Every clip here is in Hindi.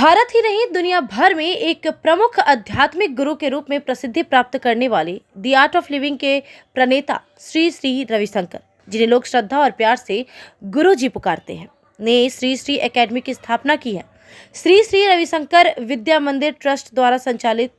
भारत ही नहीं दुनिया भर में एक प्रमुख आध्यात्मिक गुरु के रूप में प्रसिद्धि प्राप्त करने वाले द आर्ट ऑफ लिविंग के प्रणेता श्री श्री रविशंकर, जिन्हें लोग श्रद्धा और प्यार से गुरु जी पुकारते हैं, ने श्री श्री एकेडमी की स्थापना की है। श्री श्री रविशंकर विद्या मंदिर ट्रस्ट द्वारा संचालित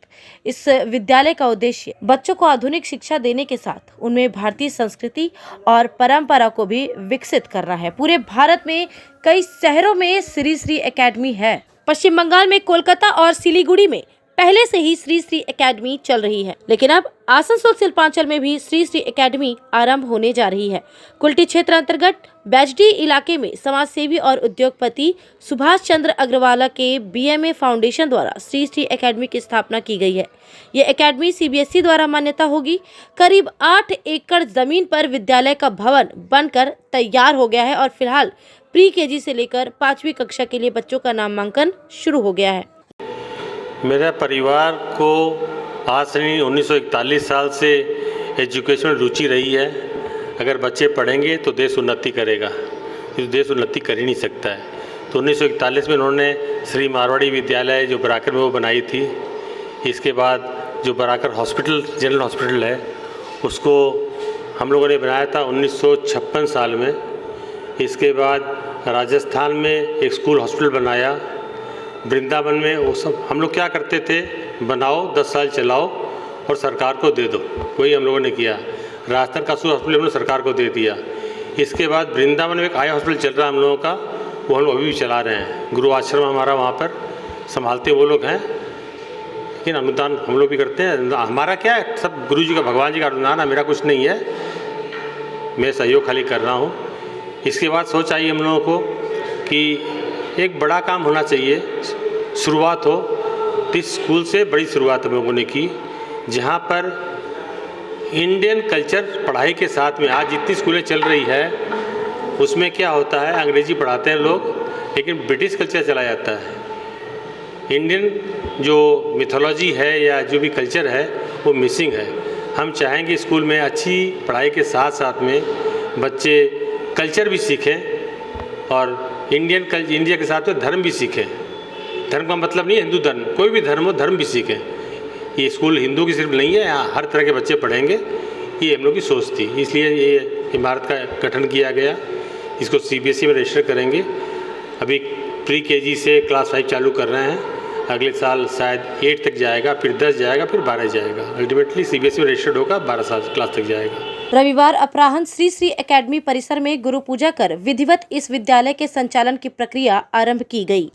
इस विद्यालय का उद्देश्य बच्चों को आधुनिक शिक्षा देने के साथ उनमें भारतीय संस्कृति और परंपरा को भी विकसित करना है। पूरे भारत में कई शहरों में श्री श्री एकेडमी है। पश्चिम बंगाल में कोलकाता और सिलीगुड़ी में पहले से ही श्री श्री एकेडमी चल रही है, लेकिन अब आसनसोल शिल्पांचल में भी श्री श्री एकेडमी आरंभ होने जा रही है। कुल्टी क्षेत्र अंतर्गत बैजडी इलाके में समाज सेवी और उद्योगपति सुभाष चंद्र अग्रवाला के बीएमए फाउंडेशन द्वारा श्री श्री एकेडमी की स्थापना की गई है। ये एकेडमी सीबीएसई द्वारा मान्यता होगी। करीब 8 एकड़ जमीन पर विद्यालय का भवन बनकर तैयार हो गया है और फिलहाल प्री केजी से लेकर 5वीं कक्षा के लिए बच्चों का नामांकन शुरू हो गया है। मेरे परिवार को आज से 1941 साल से एजुकेशन में रुचि रही है। अगर बच्चे पढ़ेंगे तो देश उन्नति करेगा, तो देश उन्नति कर ही नहीं सकता है। तो 1941 में उन्होंने श्री मारवाड़ी विद्यालय जो बराकर में वो बनाई थी। इसके बाद जो बराकर हॉस्पिटल जनरल हॉस्पिटल है उसको हम लोगों ने बनाया था 1956 साल में। इसके बाद राजस्थान में एक स्कूल हॉस्पिटल बनाया। वृंदावन में वो सब हम लोग क्या करते थे, बनाओ 10 साल चलाओ और सरकार को दे दो, वही हम लोगों ने किया। राजस्थान का स्कूल हॉस्पिटल हमने सरकार को दे दिया। इसके बाद वृंदावन में एक आया हॉस्पिटल चल रहा है हम लोगों का, वो हम लोग अभी भी चला रहे हैं। गुरु आश्रम हमारा वहाँ पर संभालते वो लोग हैं, लेकिन अनुदान हम लोग भी करते हैं। हमारा क्या है, सब गुरु जी का, भगवान जी का अनुदान है, मेरा कुछ नहीं है, मैं सहयोग खाली कर रहा हूँ। इसके बाद सोच आई हम लोगों को कि एक बड़ा काम होना चाहिए, शुरुआत हो। इस स्कूल से बड़ी शुरुआत हम लोगों ने की, जहाँ पर इंडियन कल्चर पढ़ाई के साथ में आज जितनी स्कूलें चल रही है उसमें क्या होता है, अंग्रेजी पढ़ाते हैं लोग, लेकिन ब्रिटिश कल्चर चला जाता है। इंडियन जो मिथोलॉजी है या जो भी कल्चर है वो मिसिंग है। हम चाहेंगे स्कूल में अच्छी पढ़ाई के साथ साथ में बच्चे कल्चर भी सीखें और इंडिया के साथ में धर्म भी सीखें। धर्म का मतलब नहीं है हिंदू धर्म, कोई भी धर्म हो, धर्म भी सीखें। ये स्कूल हिंदू की सिर्फ नहीं है, यहाँ हर तरह के बच्चे पढ़ेंगे, ये हम लोग की सोच थी। इसलिए ये इमारत का गठन किया गया। इसको सीबीएसई में रजिस्टर करेंगे। अभी प्री केजी से क्लास 5 चालू कर रहे हैं। अगले साल शायद 8 तक जाएगा, फिर 10 जाएगा, फिर 12 जाएगा। अल्टीमेटली सीबीएसई में रजिस्टर्ड होगा, 12 साल क्लास तक जाएगा। रविवार अपराह्न श्री श्री एकेडमी परिसर में गुरु पूजा कर विधिवत इस विद्यालय के संचालन की प्रक्रिया आरंभ की गई।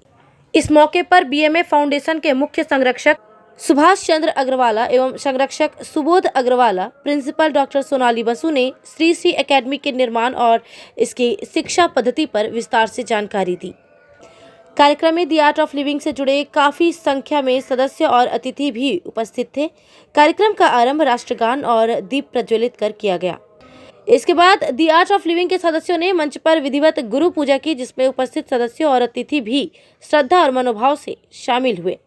इस मौके पर बीएमए फाउंडेशन के मुख्य संरक्षक सुभाष चंद्र अग्रवाला एवं संरक्षक सुबोध अग्रवाला, प्रिंसिपल डॉक्टर सोनाली बसु ने श्री श्री एकेडमी के निर्माण और इसकी शिक्षा पद्धति पर विस्तार से जानकारी दी। कार्यक्रम में द आर्ट ऑफ लिविंग से जुड़े काफी संख्या में सदस्य और अतिथि भी उपस्थित थे। कार्यक्रम का आरंभ राष्ट्रगान और दीप प्रज्वलित कर किया गया। इसके बाद द आर्ट ऑफ लिविंग के सदस्यों ने मंच पर विधिवत गुरु पूजा की, जिसमें उपस्थित सदस्यों और अतिथि भी श्रद्धा और मनोभाव से शामिल हुए।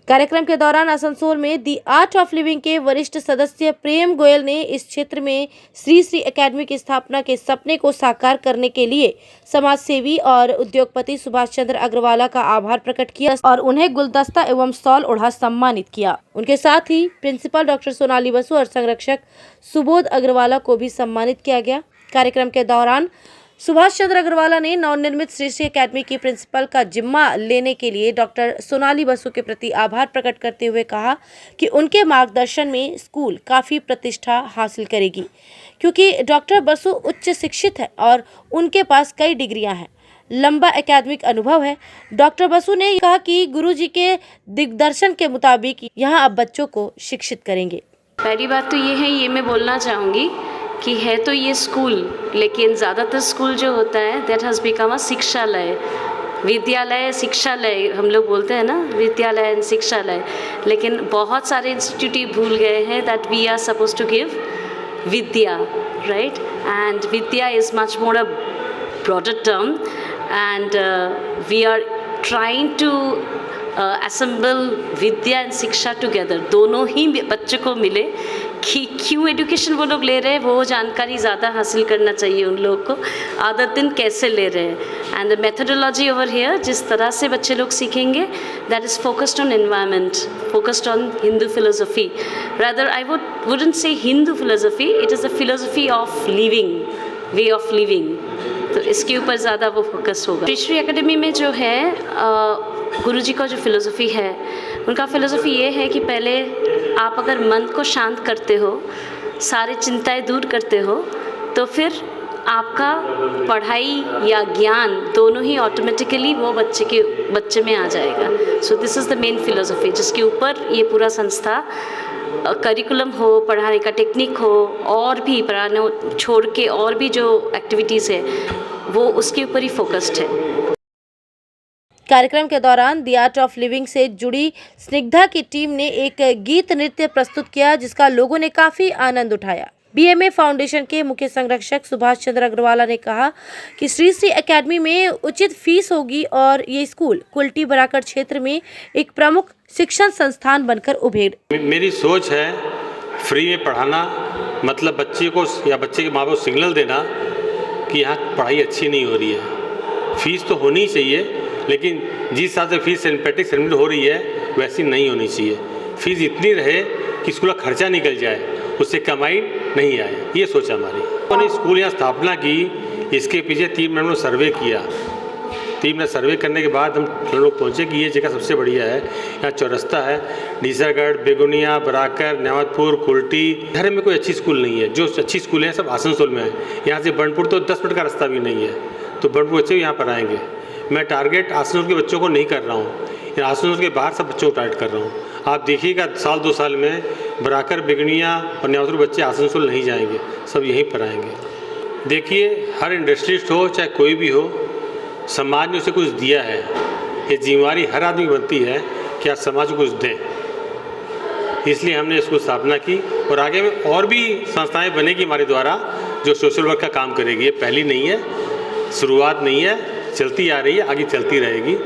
कार्यक्रम के दौरान आसनसोल में द आर्ट ऑफ लिविंग के वरिष्ठ सदस्य प्रेम गोयल ने इस क्षेत्र में श्री श्री एकेडमी की स्थापना के सपने को साकार करने के लिए समाज सेवी और उद्योगपति सुभाष चंद्र अग्रवाला का आभार प्रकट किया और उन्हें गुलदस्ता एवं शॉल ओढ़ा सम्मानित किया। उनके साथ ही प्रिंसिपल डॉक्टर सोनाली बसु और संरक्षक सुबोध अग्रवाला को भी सम्मानित किया गया। कार्यक्रम के दौरान सुभाष चंद्र अग्रवाला ने नवनिर्मित श्री श्री एकेडमी की प्रिंसिपल का जिम्मा लेने के लिए डॉक्टर सोनाली बसु के प्रति आभार प्रकट करते हुए कहा कि उनके मार्गदर्शन में स्कूल काफ़ी प्रतिष्ठा हासिल करेगी, क्योंकि डॉक्टर बसु उच्च शिक्षित है और उनके पास कई डिग्रियां हैं, लंबा एकेडमिक अनुभव है। डॉक्टर बसु ने कहा कि गुरुजी के दिग्दर्शन के मुताबिक यहाँ अब बच्चों को शिक्षित करेंगे। पहली बात तो ये है, ये मैं बोलना चाहूँगी कि है तो ये स्कूल, लेकिन ज़्यादातर स्कूल जो होता है दैट हैज़ बिकम अ शिक्षालय, विद्यालय शिक्षालय हम लोग बोलते हैं ना, विद्यालय एंड शिक्षालय। लेकिन बहुत सारे इंस्टीट्यूट भूल गए हैं that we are suppose to give vidya, right? And vidya is much more a broader term and we are trying to assemble vidya and shiksha together, दोनों ही बच्चे को मिले कि क्यों एजुकेशन वो लोग ले रहे हैं, वो जानकारी ज़्यादा हासिल करना चाहिए उन लोगों को, आधा दिन कैसे ले रहे हैं। And the methodology over here, जिस तरह से बच्चे लोग सीखेंगे, that is focused on environment, focused on Hindu philosophy, rather I wouldn't say Hindu philosophy, it is the philosophy of living, way of living, तो इसके ऊपर ज़्यादा वो फोकस होगा। श्री एकेडमी में जो है गुरुजी का जो फिलोसफी है, उनका फिलोसफी ये है कि पहले आप अगर मन को शांत करते हो, सारी चिंताएं दूर करते हो, तो फिर आपका पढ़ाई या ज्ञान दोनों ही ऑटोमेटिकली वो बच्चे में आ जाएगा। So this is the main philosophy, जिसके ऊपर ये पूरा संस्था करिकुलम हो, पढ़ाने का टेक्निक हो, और भी पढ़ाने छोड़ के और भी जो एक्टिविटीज़ है वो उसके ऊपर ही फोकस्ड है। कार्यक्रम के दौरान द आर्ट ऑफ लिविंग से जुड़ी स्निग्धा की टीम ने एक गीत नृत्य प्रस्तुत किया, जिसका लोगों ने काफी आनंद उठाया। बीएमए फाउंडेशन के मुख्य संरक्षक सुभाष चंद्र अग्रवाल ने कहा कि श्री श्री एकेडमी में उचित फीस होगी और ये स्कूल कुल्टी बराकर क्षेत्र में एक प्रमुख शिक्षण संस्थान बनकर उभरे। मेरी सोच है फ्री में पढ़ाना, मतलब बच्चे को या बच्चे के माँ बाप को सिग्नल देना कि यहाँ पढ़ाई अच्छी नहीं हो रही है। फीस तो होनी चाहिए, लेकिन जिस हिसाब से फीस सिंपैथेटिक सेटलमेंट हो रही है वैसी नहीं होनी चाहिए। फीस इतनी रहे कि स्कूल का खर्चा निकल जाए, उससे कमाई नहीं आए, ये सोचा हमारी। उन्होंने स्कूल यहाँ स्थापना की, इसके पीछे 3 महीने में सर्वे किया। 3 महीने सर्वे करने के बाद हम लोग पहुँचे कि ये जगह सबसे बढ़िया है। यहाँ चौरस्ता है, डीसागढ़, बेगुनिया, बराकर, नेवतपुर, कुल्टी, इधर में कोई अच्छी स्कूल नहीं है। जो अच्छी स्कूल है सब आसनसोल में है। यहाँ से बर्नपुर तो 10 मिनट का रास्ता भी नहीं है, तो बर्नपुर बच्चे यहाँ पर आएंगे। मैं टारगेट आसनसोल के बच्चों को नहीं कर रहा हूँ, आसनसोल के बाहर सब बच्चों को टारगेट कर रहा हूँ। आप देखिएगा 1-2 साल में बराकर, बेगुनिया और नेवतपुर बच्चे आसनसोल नहीं जाएंगे, सब यहीं पर आएंगे। देखिए, हर इंडस्ट्रियलिस्ट हो चाहे कोई भी हो, समाज ने उसे कुछ दिया है। ये जिम्मेवारी हर आदमी की बनती है कि आप समाज को कुछ दें। इसलिए हमने इसको स्थापना की और आगे में और भी संस्थाएं बनेगी हमारे द्वारा जो सोशल वर्क का काम करेगी। ये पहली नहीं है, शुरुआत नहीं है, चलती आ रही है, आगे चलती रहेगी।